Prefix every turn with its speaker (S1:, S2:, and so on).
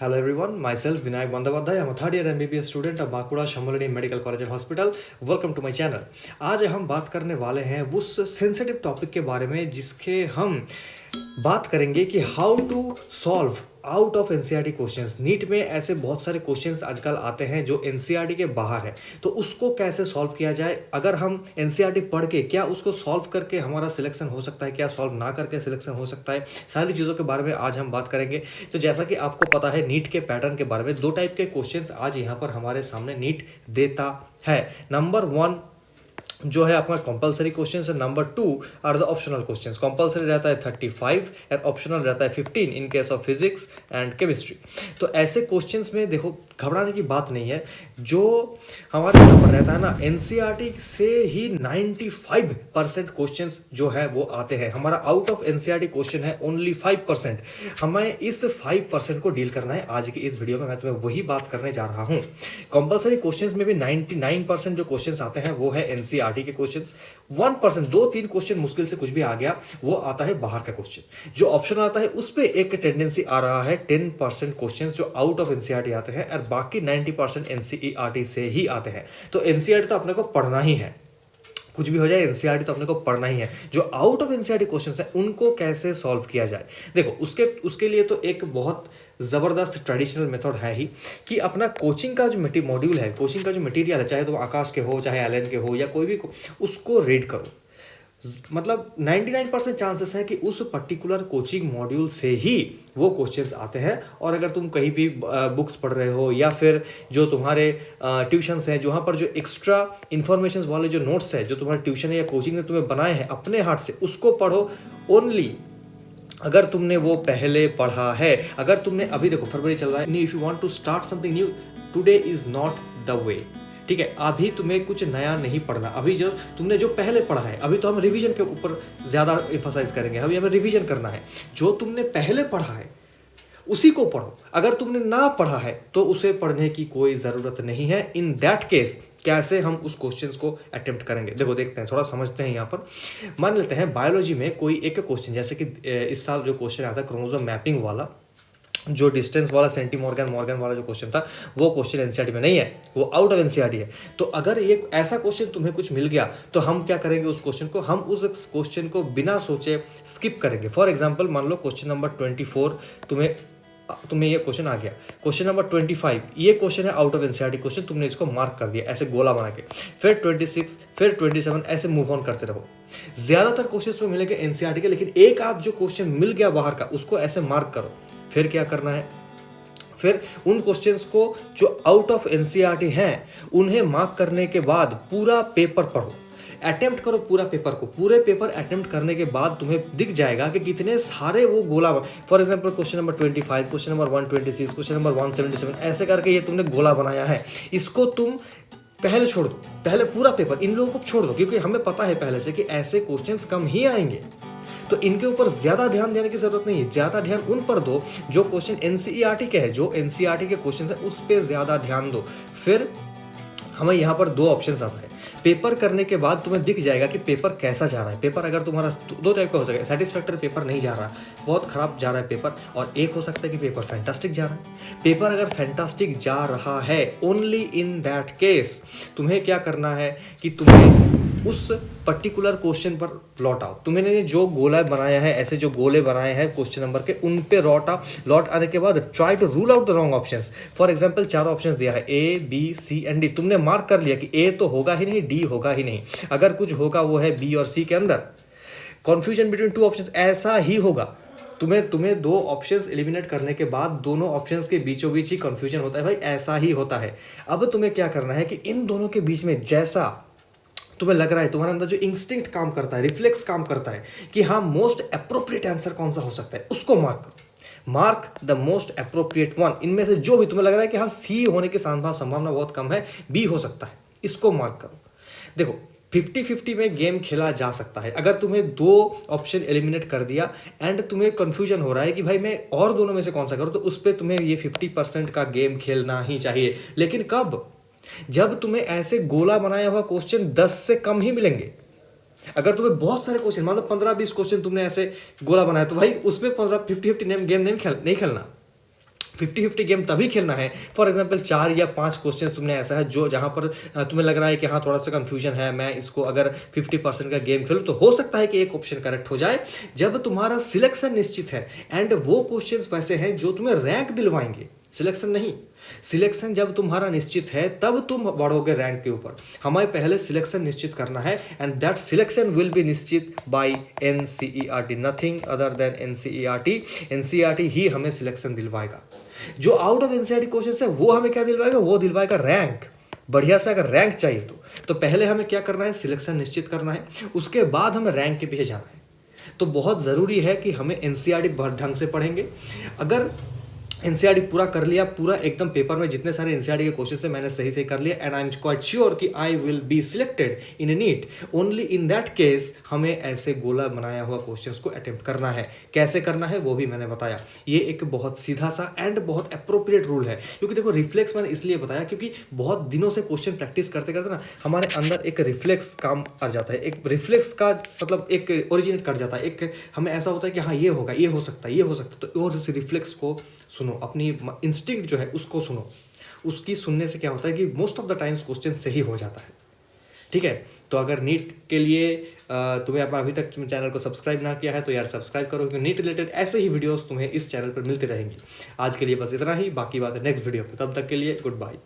S1: Hello everyone, myself Vinayak Bandavadai. I'm a third year MBBS student of Bankura Shamolini Medical College and Hospital. Welcome to my channel. आज हम बात करने वाले हैं उस sensitive topic के बारे में जिसके हम बात करेंगे कि how to solve out of NCERT questions. NEET में ऐसे बहुत सारे क्वेश्चंस आजकल आते हैं जो एनसीईआरटी के बाहर है, तो उसको कैसे सॉल्व किया जाए। अगर हम एनसीईआरटी पढ़ के क्या उसको सॉल्व करके हमारा सिलेक्शन हो सकता है, क्या सॉल्व ना करके सिलेक्शन हो सकता है, सारी चीज़ों के बारे में आज हम बात करेंगे। तो जैसा कि आपको पता है नीट के पैटर्न के बारे में, दो टाइप के क्वेश्चंस आज यहाँ पर हमारे सामने नीट देता है। नंबर 1 जो है आपका कंपलसरी क्वेश्चन है, number 2 are the optional questions. Compulsory रहता है 35 एंड ऑप्शनल रहता है 15 in case of physics and chemistry. तो ऐसे क्वेश्चंस में देखो घबराने की बात नहीं है। जो हमारे यहाँ पर रहता है ना, एनसीईआरटी से ही 95% क्वेश्चंस जो है वो आते हैं। हमारा आउट ऑफ एनसीईआरटी क्वेश्चन है ओनली 5%। हमें इस 5% को डील करना है। आज की इस वीडियो में मैं तुम्हें वही बात करने जा रहा हूँ। कंपलसरी क्वेश्चंस में भी 99% जो क्वेश्चंस आते हैं वो है एनसीईआरटी के क्वेश्चंस। 1% 2-3 क्वेश्चन मुश्किल से कुछ भी आ गया वो आता है बाहर का क्वेश्चन। जो ऑप्शन आता है उस पे एक टेंडेंसी आ रहा है 10% क्वेश्चंस जो आउट ऑफ एनसीईआरटी आते हैं और बाकी 90% एनसीईआरटी से ही आते हैं। तो एनसीईआरटी तो अपने को पढ़ना ही है, कुछ भी हो जाए एनसीईआरटी तो अपने को पढ़ना ही है। जो आउट ऑफ एनसीईआरटी क्वेश्चंस हैं उनको कैसे सॉल्व किया जाए, देखो उसके लिए तो एक बहुत ज़बरदस्त ट्रेडिशनल मेथड है ही कि अपना कोचिंग का जो मॉड्यूल है, कोचिंग का जो मटेरियल है, चाहे तो आकाश के हो चाहे एलन के हो या कोई भी, उसको रीड करो। मतलब 99% चांसेस है कि उस पर्टिकुलर कोचिंग मॉड्यूल से ही वो क्वेश्चंस आते हैं। और अगर तुम कहीं भी बुक्स पढ़ रहे हो या फिर जो तुम्हारे ट्यूशन्स हैं, जहाँ पर जो एक्स्ट्रा इन्फॉर्मेशन वाले जो नोट्स है जो तुम्हारे ट्यूशन या कोचिंग ने तुम्हें बनाए हैं अपने हाथ से, उसको पढ़ो ओनली अगर तुमने वो पहले पढ़ा है। अगर तुमने अभी देखो फरवरी चल रहा है, if you want to start something new today is not the way. ठीक है, अभी तुम्हें कुछ नया नहीं पढ़ना। अभी जो तुमने जो पहले पढ़ा है, अभी तो हम रिवीजन के ऊपर ज़्यादा एम्फसाइज करेंगे। अभी हमें रिवीजन करना है। जो तुमने पहले पढ़ा है उसी को पढ़ो। अगर तुमने ना पढ़ा है तो उसे पढ़ने की कोई ज़रूरत नहीं है। इन दैट केस कैसे हम उस क्वेश्चंस को अटेम्प्ट करेंगे, देखो देखते हैं, थोड़ा समझते हैं। यहाँ पर मान लेते हैं बायोलॉजी में कोई एक क्वेश्चन, जैसे कि इस साल जो क्वेश्चन आता है क्रोमोसोम मैपिंग वाला, जो डिस्टेंस वाला मॉर्गन वाला जो क्वेश्चन था, वो क्वेश्चन एनसीईआरटी में नहीं है, वो आउट ऑफ एनसीईआरटी है। तो अगर ये ऐसा क्वेश्चन तुम्हें कुछ मिल गया तो हम क्या करेंगे, उस क्वेश्चन को हम उस क्वेश्चन को बिना सोचे स्किप करेंगे। फॉर एग्जांपल मान लो क्वेश्चन नंबर 24 तुम्हें ये क्वेश्चन आ गया। क्वेश्चन नंबर 25 ये क्वेश्चन है आउट ऑफ एनसीईआरटी क्वेश्चन, तुमने इसको मार्क कर दिया ऐसे गोला बना के। फिर 26, फिर 27, ऐसे मूव ऑन करते रहो। ज्यादातर क्वेश्चन तुम्हें मिलेंगे एनसीईआरटी के, लेकिन एक आध जो क्वेश्चन मिल गया बाहर का उसको ऐसे मार्क करो। फिर क्या करना है, फिर उन क्वेश्चंस को जो आउट ऑफ एनसीईआरटी हैं उन्हें मार्क करने के बाद पूरा पेपर पढ़ो, अटेम्प्ट करो पूरा पेपर को। पूरे पेपर अटेम्प्ट करने के बाद तुम्हें दिख जाएगा कि कितने सारे वो गोला, for example question number 25, question number 126, question number 177, ऐसे करके ये तुमने गोला बनाया है। इसको तुम पहले छोड़ दो, पहले पूरा पेपर इन लोगों को छोड़ दो, क्योंकि हमें पता है पहले से कि ऐसे क्वेश्चंस कम ही आएंगे। तो इनके ऊपर ज्यादा ध्यान देने की जरूरत नहीं है। ज्यादा ध्यान उन पर दो जो क्वेश्चन एनसीईआरटी के है, जो एनसीईआरटी के क्वेश्चन है उस पर ज्यादा ध्यान दो। फिर हमें यहाँ पर दो ऑप्शन आता है। पेपर करने के बाद तुम्हें दिख जाएगा कि पेपर कैसा जा रहा है। पेपर अगर तुम्हारा दो टाइप का हो सके, सेटिस्फैक्टरी पेपर नहीं जा रहा, बहुत खराब जा रहा है पेपर, और एक हो सकता है कि पेपर फैंटास्टिक जा रहा है। पेपर अगर फैंटास्टिक जा रहा है, ओनली इन दैट केस तुम्हें क्या करना है कि तुम्हें उस पर्टिकुलर क्वेश्चन पर लौट आओ। तुमने जो गोला बनाया है, ऐसे जो गोले बनाए हैं क्वेश्चन नंबर के, उन पे लौट आने के बाद try to rule out the wrong options. For example 4 options दिया है, A B C and D. तुमने मार्क कर लिया कि ए तो होगा ही नहीं, डी होगा ही नहीं, अगर कुछ होगा वो है बी और सी के अंदर। कन्फ्यूजन बिटवीन 2 ऑप्शंस, ऐसा ही होगा। तुम्हें 2 ऑप्शंस एलिमिनेट करने के बाद दोनों ऑप्शंस के बीचों बीच ही कंफ्यूजन होता है भाई, ऐसा ही होता है। अब तुम्हें क्या करना है कि इन दोनों के बीच में जैसा तुम्हें लग रहा है, तुम्हारे अंदर जो इंस्टिंक्ट काम करता है, रिफ्लेक्स काम करता है कि हाँ मोस्ट अप्रोप्रिएट आंसर कौन सा हो सकता है, उसको मार्क करो। Mark the most appropriate one. इनमें से जो भी तुम्हें लग रहा है कि हाँ सी होने की संभावना बहुत कम है, बी हो सकता है, इसको मार्क करो। देखो 50-50 में गेम खेला जा सकता है। अगर तुम्हें 2 ऑप्शन एलिमिनेट कर दिया एंड तुम्हें कंफ्यूजन हो रहा है कि भाई मैं और दोनों में से कौन सा करूं, तो उस पर तुम्हें ये 50% का गेम खेलना ही चाहिए। लेकिन कब, जब तुम्हें ऐसे गोला बनाया हुआ क्वेश्चन 10 से कम ही मिलेंगे। अगर तुम्हें बहुत सारे क्वेश्चन, मान लो 15-20 क्वेश्चन तुमने ऐसे गोला बनाया, तो भाई उसमें 50-50 गेम नहीं खेलना। 50-50 गेम तभी खेलना है, फॉर एग्जांपल 4 या 5 क्वेश्चन तुमने ऐसा है जो जहाँ पर तुम्हें लग रहा है कि हाँ थोड़ा सा कन्फ्यूजन है, मैं इसको अगर 50% का गेम खेलूँ तो हो सकता है कि एक ऑप्शन करेक्ट हो जाए। जब तुम्हारा सिलेक्शन निश्चित है एंड वो क्वेश्चंस वैसे हैं जो तुम्हें रैंक दिलवाएंगे, सिलेक्शन नहीं, सिलेक्शन जब तुम्हारा निश्चित है तब तुम बढ़ोगे रैंक के ऊपर। हमें पहले सिलेक्शन निश्चित करना है and that selection will be निश्चित by NCERT, nothing other than NCERT. NCERT ही हमें सिलेक्शन दिलवाएगा। जो आउट ऑफ एनसीईआरटी क्वेश्चन है वो हमें क्या दिलवाएगा, वो दिलवाएगा रैंक। बढ़िया से अगर रैंक चाहिए तो पहले हमें क्या करना है, सिलेक्शन निश्चित करना है, उसके बाद हमें रैंक के पीछे जाना है। तो बहुत ज़रूरी है कि हमें एनसीईआरटी ढंग से पढ़ेंगे। अगर एनसीईआरटी पूरा कर लिया, पूरा एकदम पेपर में जितने सारे एनसीईआरटी के क्वेश्चन है मैंने सही सही कर लिया and I am quite sure कि I will be selected in a NEET, only in that case हमें ऐसे गोला बनाया हुआ क्वेश्चंस को अटेम्प्ट करना है। कैसे करना है वो भी मैंने बताया। ये एक बहुत सीधा सा एंड बहुत अप्रोप्रिएट रूल है, क्योंकि देखो रिफ्लेक्स मैंने इसलिए बताया क्योंकि बहुत दिनों से क्वेश्चन प्रैक्टिस करते करते ना हमारे अंदर एक रिफ्लेक्स काम कर जाता है। एक रिफ्लेक्स का मतलब एक ओरिजिनेट कर जाता है, एक हमें ऐसा होता है कि हाँ ये होगा, ये हो सकता है, ये हो सकता है। तो और इस रिफ्लेक्स को सुनो, अपनी इंस्टिंक्ट जो है उसको सुनो। उसकी सुनने से क्या होता है कि most of the times question सही हो जाता है। ठीक है, तो अगर नीट के लिए तुम्हें अभी तक चैनल को सब्सक्राइब ना किया है तो यार सब्सक्राइब करो, क्योंकि नीट रिलेटेड ऐसे ही वीडियोस तुम्हें इस चैनल पर मिलते रहेंगे। आज के लिए बस इतना ही, बाकी बात है नेक्स्ट वीडियो पे। तब तक के लिए गुड बाय।